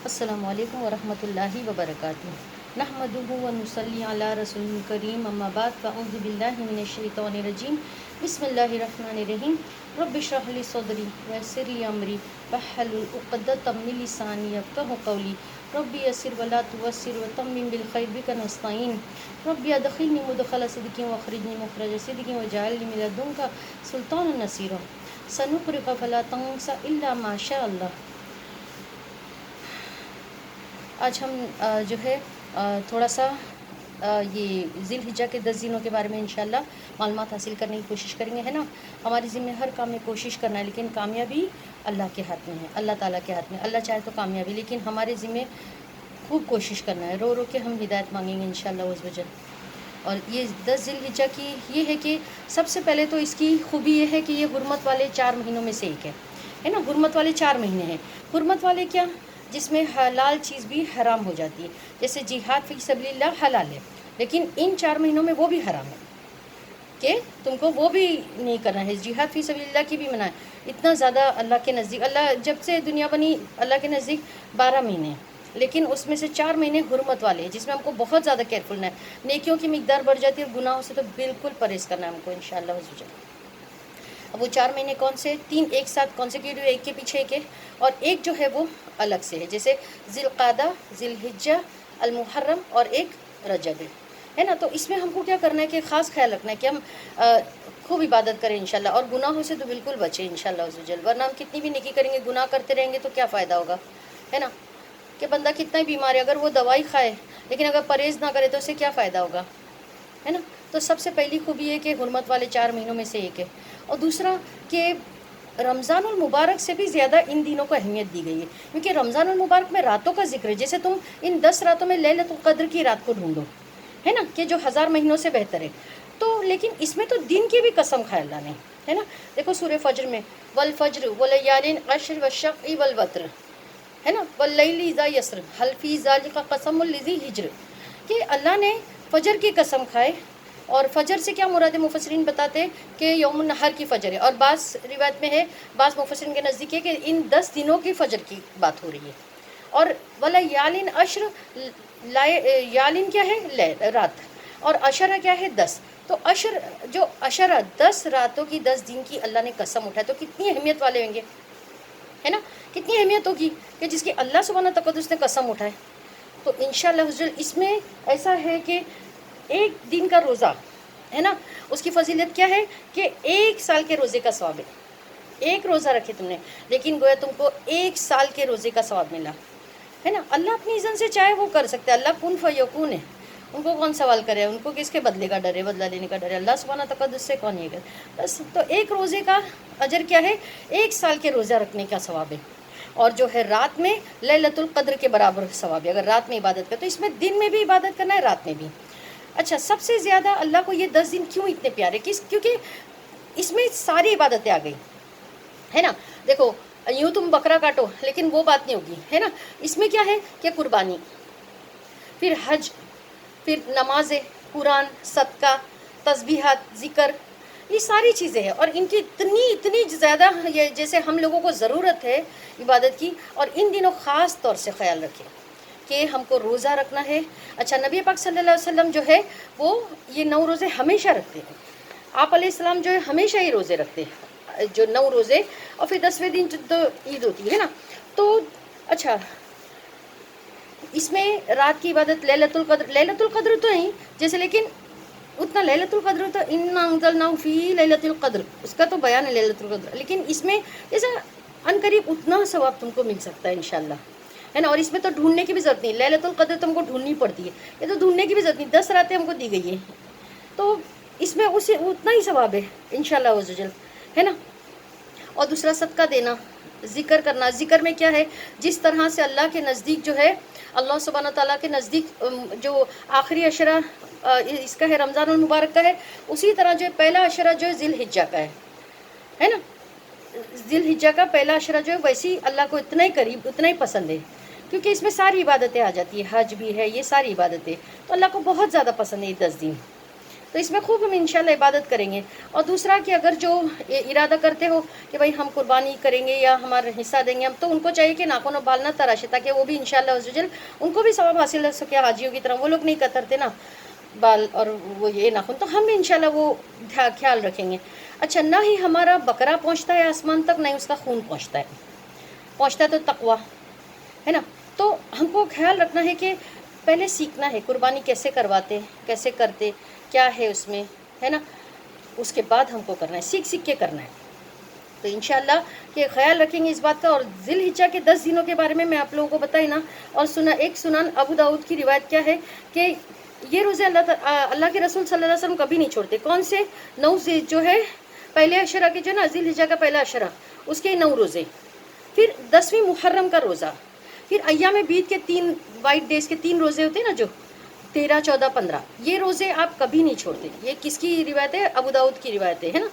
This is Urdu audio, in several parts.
السلام علیکم ورحمۃ اللہ وبرکاتہ نحمدہ و نصلی علی رسول کریم اما بعد فاعوذ باللہ من الشیطان الرجیم بسم اللہ الرحمن الرحیم رب اشرح لی صدری ویسر لی امری واحلل عقدۃ من لسانی یفقہوا قولی رب یسر ولا تعسر وتمم بالخیر بک نستعین رب ادخلنی مدخل صدق واخرجنی مخرج صدق واجعلنی من لدنک سلطانا نصیرا سنقرئک فلا تنسى الا ما شاء اللہ۔ آج ہم جو ہے تھوڑا سا یہ ذی الحجہ کے 10 دنوں کے بارے میں انشاءاللہ معلومات حاصل کرنے کی کوشش کریں گے، ہے نا۔ ہماری ذمہ ہر کام میں کوشش کرنا ہے، لیکن کامیابی اللہ کے ہاتھ میں ہے، اللہ تعالیٰ کے ہاتھ میں۔ اللہ چاہے تو کامیابی، لیکن ہمارے ذمہ خوب کوشش کرنا ہے، رو رو کے ہم ہدایت مانگیں گے انشاءاللہ عز وجل۔ اور یہ 10 ذی الحجہ کی یہ ہے کہ سب سے پہلے تو اس کی خوبی یہ ہے کہ یہ حرمت والے 4 مہینوں میں سے ایک ہے نا۔ حرمت والے 4 مہینے ہیں۔ حرمت والے کیا؟ جس میں حلال چیز بھی حرام ہو جاتی ہے، جیسے جہاد فی سبیل اللہ حلال ہے، لیکن ان 4 مہینوں میں وہ بھی حرام ہے کہ تم کو وہ بھی نہیں کرنا ہے۔ جہاد فی سبیل اللہ کی بھی منع ہے۔ اتنا زیادہ اللہ کے نزدیک، اللہ جب سے دنیا بنی اللہ کے نزدیک 12 مہینے ہیں، لیکن اس میں سے 4 مہینے حرمت والے ہیں، جس میں ہم کو بہت زیادہ کیئرفل رہنا ہے۔ نیکیوں کی مقدار بڑھ جاتی ہے اور گناہوں سے تو بالکل پرہیز کرنا ہے ہم کو انشاءاللہ عز وجل۔ اب وہ 4 مہینے کون سے؟ 3 ایک ساتھ کانسیکیوٹیو، ایک کے پیچھے ایک ہے، اور ایک جو ہے وہ الگ سے ہے، جیسے ذی القعدہ، ذی الحجہ، المحرم اور ایک رجب ہے نا۔ تو اس میں ہم کو کیا کرنا ہے کہ خاص خیال رکھنا ہے کہ ہم خوب عبادت کریں انشاءاللہ، اور گناہوں سے تو بالکل بچیں انشاءاللہ عز وجل، ورنہ ہم کتنی بھی نیکی کریں گے، گناہ کرتے رہیں گے تو کیا فائدہ ہوگا، ہے نا۔ کہ بندہ کتنا ہی بیمار ہے، اگر وہ دوائی کھائے لیکن اگر پرہیز نہ کرے تو اسے کیا فائدہ ہوگا، ہے نا۔ تو سب سے پہلی خوبی ہے کہ حرمت والے 4 مہینوں میں سے ایک ہے، اور دوسرا کہ رمضان المبارک سے بھی زیادہ ان دنوں کو اہمیت دی گئی ہے، کیونکہ رمضان المبارک میں راتوں کا ذکر ہے۔ جیسے تم ان 10 راتوں میں لیلۃ القدر کی رات کو ڈھونڈو، ہے نا، کہ جو 1000 مہینوں سے بہتر ہے، تو لیکن اس میں تو دن کی بھی قسم کھائی اللہ نے، ہے نا۔ دیکھو سورہ فجر میں والفجر ولیال عشر والشفع والوتر، ہے نا، واللیل اذا یسر هل فی ذلک قسم لذی حجر، کہ اللہ نے فجر کی قسم کھائے، اور فجر سے کیا مراد ہے مفسرین بتاتے ہیں کہ یوم النہر کی فجر ہے، اور بعض روایت میں ہے، بعض مفسرین کے نزدیک ہے کہ ان 10 دنوں کی فجر کی بات ہو رہی ہے۔ اور ولیالین عشر، یالین کیا ہے؟ رات، اور عشرہ کیا ہے؟ 10۔ تو عشر جو عشرہ 10 راتوں کی 10 دن کی اللہ نے قسم اٹھائے، تو کتنی اہمیت والے ہوں گے، ہے نا، کتنی اہمیت ہوگی کہ جس کی اللہ سبحانہ تقدس نے قسم اٹھائے۔ تو انشاءاللہ حضور اس میں ایسا ہے کہ ایک دن کا روزہ، ہے نا، اس کی فضیلت کیا ہے کہ 1 سال کے روزے کا ثواب ہے۔ ایک روزہ رکھے تم نے، لیکن گویا تم کو 1 سال کے روزے کا ثواب ملا، ہے نا۔ اللہ اپنی اذن سے چاہے وہ کر سکتے، اللہ کن فیکون ہے، ان کو کون سوال کرے، ان کو کس کے بدلے کا ڈر ہے، بدلہ لینے کا ڈر ہے، اللہ سبحانہ تقدس سے کون یہ کرے بس۔ تو ایک روزے کا اجر کیا ہے؟ 1 سال کے روزہ رکھنے کا ثواب ہے، اور جو ہے رات میں لیلۃ القدر کے برابر ثواب ہے اگر رات میں عبادت کرے۔ تو اس میں دن میں بھی عبادت کرنا ہے، رات میں بھی۔ اچھا، سب سے زیادہ اللہ کو یہ 10 دن کیوں اتنے پیارے؟ کیونکہ اس میں ساری عبادتیں آ گئی، ہے نا۔ دیکھو یوں تم بکرا کاٹو لیکن وہ بات نہیں ہوگی، ہے نا۔ اس میں کیا ہے کہ قربانی، پھر حج، پھر نمازیں، قرآن، صدقہ، تسبیحات، ذکر، یہ ساری چیزیں ہیں، اور ان کی اتنی زیادہ یہ جیسے ہم لوگوں کو ضرورت ہے عبادت کی، اور ان دنوں خاص طور سے خیال رکھیں کہ ہم کو روزہ رکھنا ہے۔ اچھا، نبی پاک صلی اللہ علیہ وسلم جو ہے وہ یہ 9 روزے ہمیشہ رکھتے ہیں، آپ علیہ السلام جو ہے ہمیشہ ہی روزے رکھتے ہیں، جو 9 روزے، اور پھر 10ویں دن تو عید ہوتی ہے نا۔ تو اچھا، اس میں رات کی عبادت، لیلۃ القدر تو نہیں جیسے، لیکن اتنا لیلۃ القدر تو انا انزلناہ فی لیلۃ القدر، اس کا تو بیان ہے لیلۃ القدر، لیکن اس میں جیسا ان قریب اتنا ثواب تم کو مل سکتا ہے انشاءاللہ، ہے نا۔ اور اس میں تو ڈھونڈنے کی بھی ضرورت نہیں، لیلۃ القدر تم کو ڈھونڈنی پڑتی ہے، یہ تو ڈھونڈنے کی بھی ضرورت نہیں، 10 راتیں ہم کو دی گئی ہیں، تو اس میں اسے اتنا ہی ثواب ہے انشاءاللہ عز وجل، ہے نا۔ اور دوسرا صدقہ دینا، ذکر کرنا۔ ذکر میں کیا ہے؟ جس طرح سے اللہ کے نزدیک جو ہے، اللہ سبحانہ تعالیٰ کے نزدیک جو آخری عشرہ اس کا ہے، رمضان المبارک کا ہے، اسی طرح جو پہلا عشرہ جو ہے ذی الحجہ کا ہے نا۔ ذی الحجہ کا پہلا عشرہ جو ہے ویسی اللہ کو اتنا ہی قریب، اتنا ہی پسند ہے، کیونکہ اس میں ساری عبادتیں آ جاتی ہیں، حج بھی ہے، یہ ساری عبادتیں تو اللہ کو بہت زیادہ پسند ہے یہ 10 دن۔ تو اس میں خوب ہم انشاءاللہ عبادت کریں گے. اور دوسرا کہ اگر جو ارادہ کرتے ہو کہ بھائی ہم قربانی کریں گے یا ہمارا حصہ دیں گے ہم، تو ان کو چاہیے کہ ناخن و بال نہ تراشے، تاکہ وہ بھی انشاءاللہ عزوجل ان کو بھی ثواب حاصل ہو سکے حاجیوں کی طرح. وہ لوگ نہیں کترتے نا بال اور وہ یہ ناخن، تو ہم بھی انشاءاللہ وہ خیال رکھیں گے. اچھا، نہ ہی ہمارا بکرا پہنچتا ہے آسمان تک، نہ ہی اس کا خون پہنچتا ہے تو تقویٰ ہے نا. تو ہم کو خیال رکھنا ہے کہ پہلے سیکھنا ہے قربانی کیسے کرواتے، کیسے کرتے، کیا ہے اس میں، ہے نا. اس کے بعد ہم کو کرنا ہے، سیکھ کے کرنا ہے. تو انشاءاللہ کہ خیال رکھیں گے اس بات کا. اور ذی الحجہ کے 10 دنوں کے بارے میں آپ لوگوں کو بتائی نا. اور ایک سنن ابو داؤد کی روایت کیا ہے کہ یہ روزے اللہ کے رسول صلی اللہ علیہ وسلم کبھی نہیں چھوڑتے. کون سے؟ 9 جو ہے پہلے عشرہ کے جو ہے نا، ذی الحجہ کا پہلا عشرہ، اس کے 9 روزے، پھر 10ویں محرم کا روزہ، پھر ایام بیت کے 3 وائٹ ڈیز کے 3 روزے ہوتے ہیں نا، جو 13، 14، 15، یہ روزے آپ کبھی نہیں چھوڑتے. یہ کس کی روایت ہے؟ ابو داؤد کی روایت ہے نا.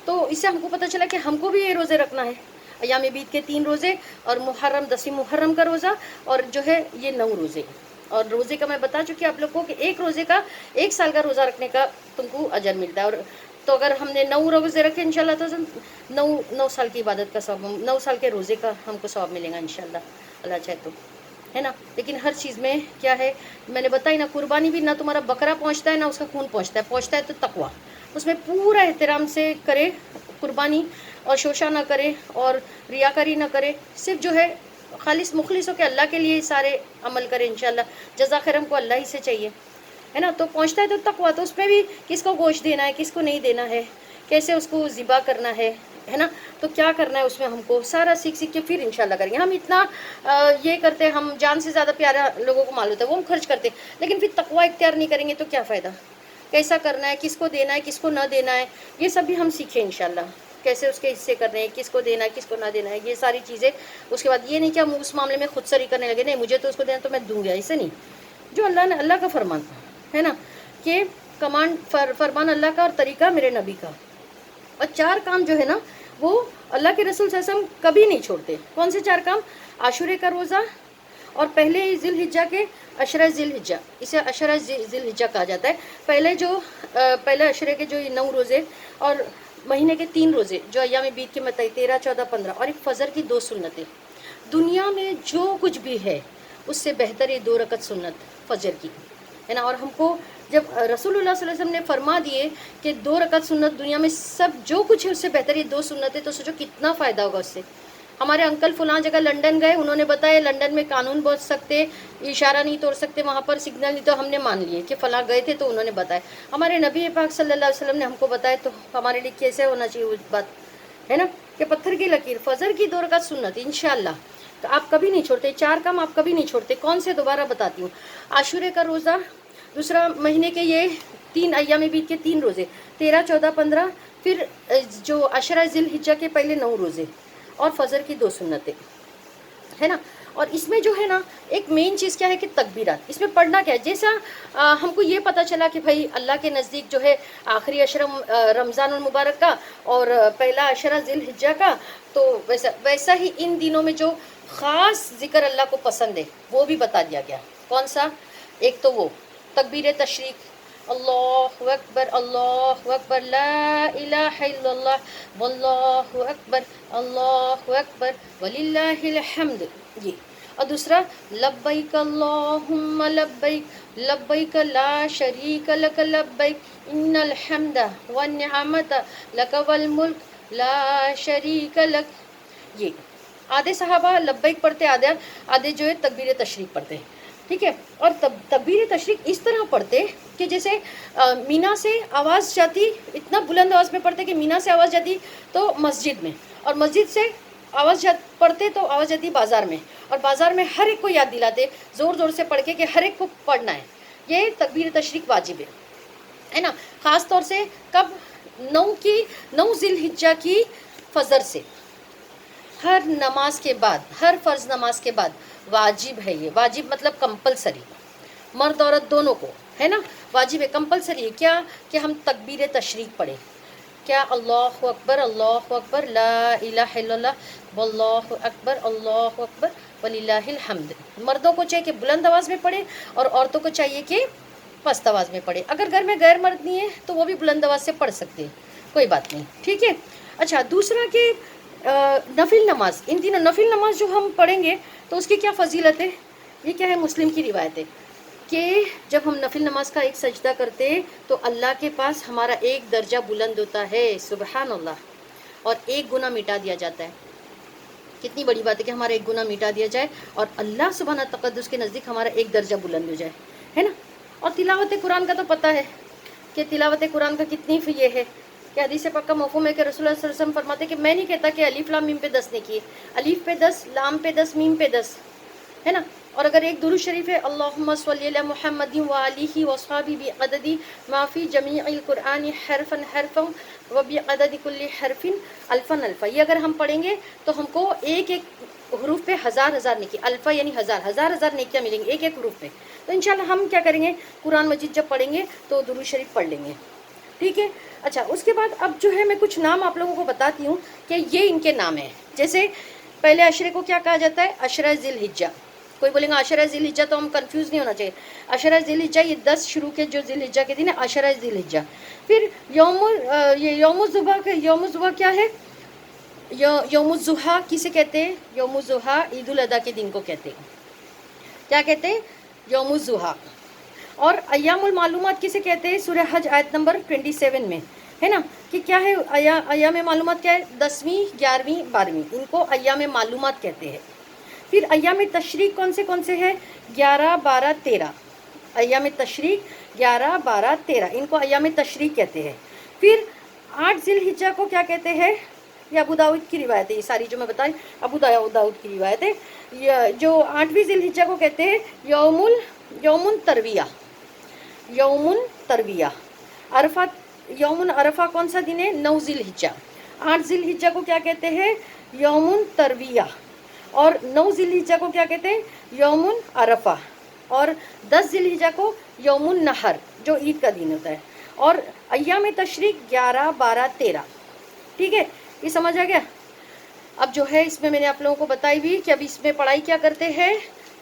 تو اس سے ہم کو پتہ چلا کہ ہم کو بھی یہ روزے رکھنا ہے. ایام بیت کے 3 روزے اور محرم 10ویں محرم کا روزہ، اور جو ہے یہ 9 روزے. اور روزے کا میں بتا چکی آپ لوگ کو کہ ایک روزے کا 1 سال کا روزہ رکھنے کا تم کو اجر ملتا ہے. اور تو اگر ہم نے 9 روزے رکھے انشاءاللہ تو 9 سال کی عبادت کا ثواب، 9 سال کے روزے کا ہم کو ثواب ملے گا انشاءاللہ، اللہ چاہے تو، ہے نا. لیکن ہر چیز میں کیا ہے، میں نے بتائی نا، قربانی بھی نہ تمہارا بکرا پہنچتا ہے نہ اس کا خون پہنچتا ہے تو تقویٰ. اس میں پورا احترام سے کرے قربانی، اور شوشہ نہ کرے اور ریاکاری نہ کرے. صرف جو ہے خالص مخلص ہو کے اللہ کے لیے سارے عمل کرے انشاءاللہ. جزا خیر ہم کو اللہ ہی سے چاہیے، ہے نا. تو پہنچتا ہے تو تقویٰ. تو اس میں بھی کس کو گوشت دینا ہے، کس کو نہیں دینا ہے، کیسے اس کو ذبح کرنا ہے نا. تو کیا کرنا ہے اس میں ہم کو سارا سیکھ کے پھر انشاءاللہ کریں گے. ہم اتنا یہ کرتے، ہم جان سے زیادہ پیارا لوگوں کو معلوم ہوتا ہے، وہ ہم خرچ کرتے، لیکن پھر تقویٰ اختیار نہیں کریں گے تو کیا فائدہ. کیسا کرنا ہے، کس کو دینا ہے، کس کو نہ دینا ہے، یہ سب بھی ہم سیکھیں انشاءاللہ. کیسے اس کے حصے کرنے ہیں، کس کو دینا ہے، کس کو نہ دینا ہے، یہ ساری چیزیں. اس کے بعد یہ نہیں کہ ہم اس معاملے میں خود سری کرنے لگے، نہیں مجھے تو اس کو دینا تو میں دوں گا، ایسے نہیں. جو اللہ کا فرمان ہے نا، کہ فرمان اللہ کا اور طریقہ میرے نبی کا. اور 4 کام جو ہے نا وہ اللہ کے رسول صلی اللہ علیہ وسلم کبھی نہیں چھوڑتے. کون سے 4 کام؟ عاشورے کا روزہ، اور پہلے ذی الحجہ کے عشرہ ذی الحجہ، اسے عشرہ ذی الحجہ کہا جاتا ہے. پہلے عشرے کے جو 9 روزے، اور مہینے کے 3 روزے جو ایام بیت کے متعین 13، 14، 15، اور ایک فجر کی 2 سنتیں. دنیا میں جو کچھ بھی ہے اس سے بہتر یہ 2 رکعت سنت فجر کی ہے نا. اور ہم کو جب رسول اللہ صلی اللہ علیہ وسلم نے فرما دیے کہ 2 رکعت سنت دنیا میں سب جو کچھ ہے اس سے بہتر یہ 2 سنتیں، تو سوچو کتنا فائدہ ہوگا اس سے. ہمارے انکل فلاں جگہ لنڈن گئے، انہوں نے بتایا لنڈن میں قانون بول سکتے، اشارہ نہیں توڑ سکتے، وہاں پر سگنل نہیں، تو ہم نے مان لیے کہ فلاں گئے تھے تو انہوں نے بتایا. ہمارے نبی پاک صلی اللہ علیہ وسلم نے ہم کو بتایا، تو ہمارے لیے کیسے ہونا چاہیے وہ بات، ہے نا. کہ پتھر کی لکیر، فجر کی 2 رکعت سنت انشاءاللہ تو آپ کبھی نہیں چھوڑتے. 4 کام آپ کبھی نہیں چھوڑتے. کون سے؟ دوبارہ بتاتی ہوں. عاشورے کا روزہ، دوسرا مہینے کے یہ 3 ایام بیت کے 3 روزے، 13، 14، 15، پھر جو عشرہ ذی الحجہ کے پہلے 9 روزے، اور فجر کی 2 سنتیں، ہے نا. اور اس میں جو ہے نا ایک مین چیز کیا ہے کہ تکبیرات. اس میں پڑھنا کیا ہے، جیسا ہم کو یہ پتہ چلا کہ بھائی اللہ کے نزدیک جو ہے آخری عشرہ رمضان المبارک کا اور پہلا عشرہ ذی الحجہ کا، تو ویسا ہی ان دنوں میں جو خاص ذکر اللہ کو پسند ہے وہ بھی بتا دیا گیا. کون سا؟ ایک تو وہ تکبیر تشریق، اللہ اکبر، اللہ اکبر، لا الہ الا اللہ، واللہ اکبر، اللہ اکبر، وللہ الحمد، یہ. اور دوسرا لبیک اللہم لبیک، لبیک لا شریک لک لبیک، ان الحمد والنعمت لک والملک لا شریک لک. یہ آدھے صحابہ لبیک پڑھتے، آدھے جو ہے تکبیر تشریق پڑھتے، ٹھیک ہے. اور تکبیر تشریق اس طرح پڑھتے کہ جیسے مینا سے آواز جاتی، اتنا بلند آواز میں پڑھتے کہ مینا سے آواز جاتی تو مسجد میں، اور مسجد سے آواز پڑھتے تو آواز جاتی بازار میں، اور بازار میں ہر ایک کو یاد دلاتے زور زور سے پڑھ کے کہ ہر ایک کو پڑھنا ہے. یہ تکبیر تشریق واجب ہے نا. خاص طور سے کب؟ 9 ذی الحجہ کی فجر سے، ہر نماز کے بعد، ہر فرض نماز کے بعد واجب ہے. یہ واجب مطلب کمپلسری، مرد عورت دونوں کو، ہے نا. واجب ہے، کمپلسری ہے. کیا؟ کہ ہم تکبیر تشریق پڑھیں. کیا؟ اللہ اکبر، اللہ اکبر، لا الہ الا اللہ، واللہ اکبر، اللہ اکبر، وللہ الحمد. مردوں کو چاہیے کہ بلند آواز میں پڑھے، اور عورتوں کو چاہیے کہ پست آواز میں پڑھے. اگر گھر میں غیر مرد نہیں ہے تو وہ بھی بلند آواز سے پڑھ سکتے ہیں, کوئی بات نہیں, ٹھیک ہے. اچھا, دوسرا کہ نفل نماز, ان دنوں نفل نماز جو ہم پڑھیں گے تو اس کی کیا فضیلت ہے؟ یہ کیا ہے؟ مسلم کی روایت ہے کہ جب ہم نفل نماز کا ایک سجدہ کرتے تو اللہ کے پاس ہمارا ایک درجہ بلند ہوتا ہے, سبحان اللہ, اور ایک گناہ مٹا دیا جاتا ہے. کتنی بڑی بات ہے کہ ہمارا ایک گناہ مٹا دیا جائے اور اللہ سبحانہ تقدس کے نزدیک ہمارا ایک درجہ بلند ہو جائے, ہے نا. اور تلاوت قرآن کا تو پتہ ہے کہ تلاوت قرآن کا کتنی یہ ہے کہ حدیث پاک کا مفہوم ہے کہ رسول اللہ صلی اللہ علیہ وسلم فرماتے کہ میں نہیں کہتا کہ الف لام میم پہ 10 نے کیے, الف پہ 10, لام پہ 10, میم پہ 10, ہے نا. اور اگر ایک درود شریف ہے اللہم صلی علی محمد وآلہ وصحبہ بعدد ما فی جمیع القرآن حرفا حرفا وبعدد کل حرف الفا الفا, یہ اگر ہم پڑھیں گے تو ہم کو ایک ایک حروف پہ ہزار ہزار نیکی, الفا یعنی ہزار ہزار ہزار نیکیاں ملیں گی ایک ایک حروف پہ. تو انشاءاللہ ہم کیا کریں گے, قرآن مجید جب پڑھیں گے تو درود شریف پڑھ لیں گے, ٹھیک ہے. اچھا, اس کے بعد اب جو ہے میں کچھ نام آپ لوگوں کو بتاتی ہوں کہ یہ ان کے نام ہیں. جیسے پہلے عشرے کو کیا کہا جاتا ہے؟ عشرہ ذی الحجہ. کوئی بولیں گا عشرہ ذی الحجہ, تو ہم کنفیوز نہیں ہونا چاہیے. عشرہ ذی الحجہ یہ 10 شروع کے جو ذی الحجہ کے دن ہے, عشرہ ذی الحجہ. پھر یوم الضحیٰ کیا ہے؟ یوم الضحیٰ کسے کہتے ہیں؟ یوم الضحیٰ عید الاضحیٰ کے دن کو کہتے ہیں. کیا کہتے ہیں؟ یوم الضحیٰ. اور ایام المعلومات کسے کہتے ہیں؟ سورہ حج آیت نمبر 27 میں, ہے نا, کہ کیا ہے ایام معلومات کیا ہے؟ 10ویں 11ویں 12ویں, ان کو ایام معلومات کہتے ہیں. پھر ایام تشریق کون سے ہیں؟ 11 12 13. ایام تشریق 11 12 13, ان کو ایام تشریق کہتے ہیں. پھر 8 ذی الحجہ کو کیا کہتے ہیں؟ یہ ابو داؤد کی روایت ہے, یہ ساری جو میں بتائی ابو داؤد کی روایت ہے. جو 8ویں ذی الحجہ کو کہتے ہیں یوم الترویہ. یوم الترویہ. یوم عرفہ کون سا دن ہے؟ 9 ذی الحجہ. 8 ذی الحجہ کو کیا کہتے ہیں؟ یوم الترویہ. اور 9 ذی الحجہ کو کیا کہتے ہیں؟ یوم عرفہ. اور 10 ذی الحجہ کو یوم النحر جو عید کا دن ہوتا ہے. اور ایام تشریق 11 12 13. ٹھیک ہے, یہ سمجھ آ گیا. اب جو ہے اس میں نے آپ لوگوں کو بتائی بھی کہ اب اس میں پڑھائی کیا کرتے ہیں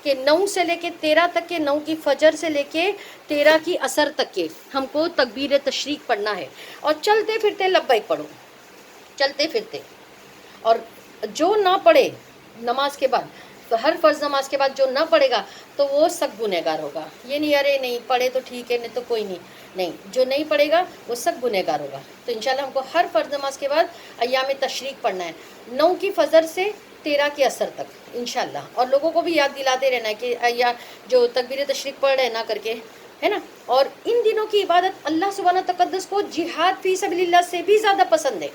کہ 9 سے لے کے 13 تک کے, 9 کی فجر سے لے کے 13 کی عصر تک کے ہم کو تکبیر تشریق پڑھنا ہے. اور چلتے پھرتے لبیک پڑھو, چلتے پھرتے. اور جو نہ پڑھے نماز کے بعد, تو ہر فرض نماز کے بعد جو نہ پڑھے گا تو وہ سخت گنہگار ہوگا. یہ نہیں ارے نہیں پڑھے تو ٹھیک ہے, نہیں تو کوئی نہیں, جو نہیں پڑھے گا وہ سخت گنہگار ہوگا. تو انشاءاللہ ہم کو ہر فرض نماز کے بعد ایام تشریق پڑھنا ہے, 9 کی فجر سے 13 کی عصر تک انشاءاللہ. اور لوگوں کو بھی یاد دلاتے رہنا ہے کہ یا جو تکبیر تشریق پڑھ رہے نہ کر کے, ہے نا. اور ان دنوں کی عبادت اللہ سبحانہ تقدس کو جہاد فی سبیل اللہ سے بھی زیادہ پسند ہے.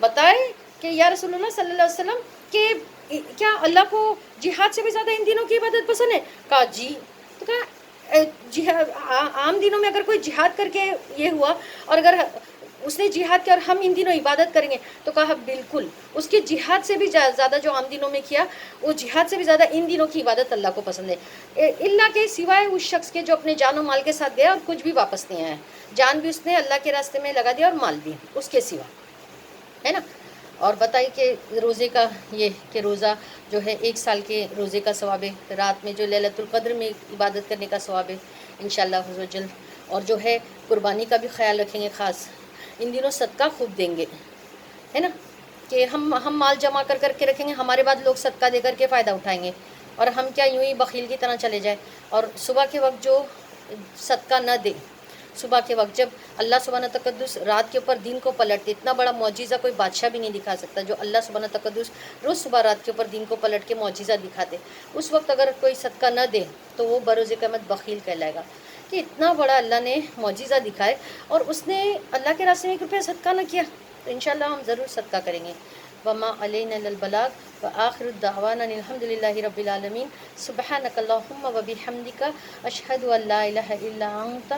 بتائے کہ یا رسول اللہ صلی اللہ علیہ وسلم کہ کیا اللہ کو جہاد سے بھی زیادہ ان دنوں کی عبادت پسند ہے؟ کہا جی. تو کہا عام دنوں میں اگر کوئی جہاد کر کے یہ ہوا اور اگر اس نے جہاد کیا اور ہم ان دنوں عبادت کریں گے, تو کہا بالکل اس کے جہاد سے بھی زیادہ جو عام دنوں میں کیا وہ جہاد سے بھی زیادہ ان دنوں کی عبادت اللہ کو پسند ہے. اللہ کے سوائے اس شخص کے جو اپنے جان و مال کے ساتھ گیا اور کچھ بھی واپس نہیں آیا. جان بھی اس نے اللہ کے راستے میں لگا دیا اور مال بھی اس کے سوا, ہے نا. اور بتائی کہ روزے کا یہ کہ روزہ جو ہے 1 سال کے روزے کا ثواب ہے, رات میں جو لیلۃ القدر میں عبادت کرنے کا ثواب ہے انشاءاللہ عز و جل. اور جو ہے قربانی کا بھی خیال رکھیں گے, خاص ان دنوں صدقہ خوب دیں گے, ہے نا, کہ ہم مال جمع کر کے رکھیں گے, ہمارے بعد لوگ صدقہ دے کر کے فائدہ اٹھائیں گے, اور ہم کیا یوں ہی بخیل کی طرح چلے جائیں. اور صبح کے وقت جو صدقہ نہ دے, صبح کے وقت جب اللہ سبحانہ تقدس رات کے اوپر دین کو پلٹتے, اتنا بڑا معجزہ کوئی بادشاہ بھی نہیں دکھا سکتا جو اللہ سبحانہ تقدس روز صبح رات کے اوپر دین کو پلٹ کے معجزہ دکھاتے. اس وقت اگر کوئی صدقہ نہ دے تو وہ بروز قیامت بخیل کہلائے گا کہ اتنا بڑا اللہ نے معجزہ دکھائے اور اس نے اللہ کے راستے میں 1 روپیہ صدقہ نہ کیا. تو انشاءاللہ ہم ضرور صدقہ کریں گے. وما علینا الا البلاغ وآخر الدعوانا الحمد للہ رب العالمین. سبحانک اللہم وبحمدک اشہد ان لا الہ الا انت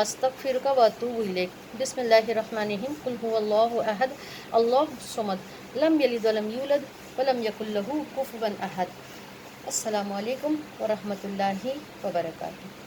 استغفرک واتوب الیک. بسم اللہ الرحمن الرحیم. قل هو اللہ احد اللہ الصمد لم یلد ولم یولد ولم یکن لہ کفوا احد. السلام علیکم ورحمۃ اللہ وبرکاتہ.